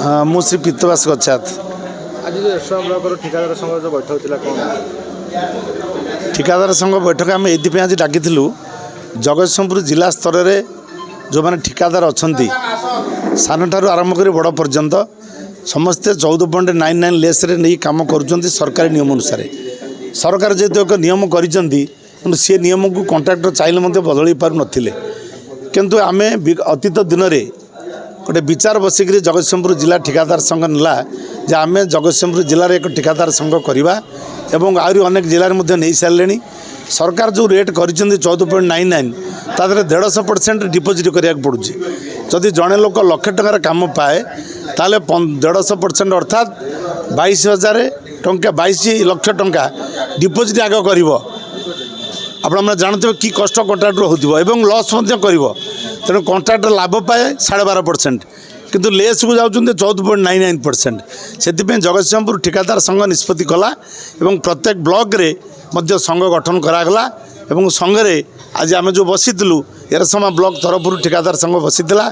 ମୁଁ ଶ୍ରୀ ପିତବାସ ଗଚ୍ଛାତ। आज जो एरसों ब्लॉक ठिकादार संघ जो बैठक थी कौन ठिकादार संघ बैठक आम ये आज डाकी जगतसिंहपुर जिला स्तर में जो मैंने ठिकादार अच्छा सान ठार आरंभ कर बड़ पर्यंत समस्ते 14.99 लेस नहीं कम कर सरकारी नियम अनुसार सरकार जेहेतु एक नियम कर सी नियम को कंट्राक्टर चाहिए बदल पार नथिले किंतु आमे अतीत दिन में गोटे विचार बसिक जगतसिंहपुर जिला ठिकादार संघ नाला जे आम जगतसिंहपुर जिले एक ठिकादार संघ करवा एवं आहरी अनेक जिले में नहीं सारे सरकार जो रेट कर 14.99 तादर 150% डिपोजिट करा पड़ुଛି जदि जड़े लोक लक्ष टकर काम पाए ताले 150% अर्थात 22,000 टंका 22 लाख टंका डिपोजिट आग कर आपने जानते कि कष्ट कंट्राक्टर हो लॉस कर तेणु कंट्राक्टर लाभ पाए 12.5% किंतु लेस को जाऊँ 14.99% से जगतसिंहपुर ठिकादार संघ निष्पत्ति कला एवं प्रत्येक ब्लॉक रे मध्य संघ गठन करागला एवं संघरे आज आम जो बसीलु एरसमा ब्लॉक तरफ ठिकादार संघ बसीला।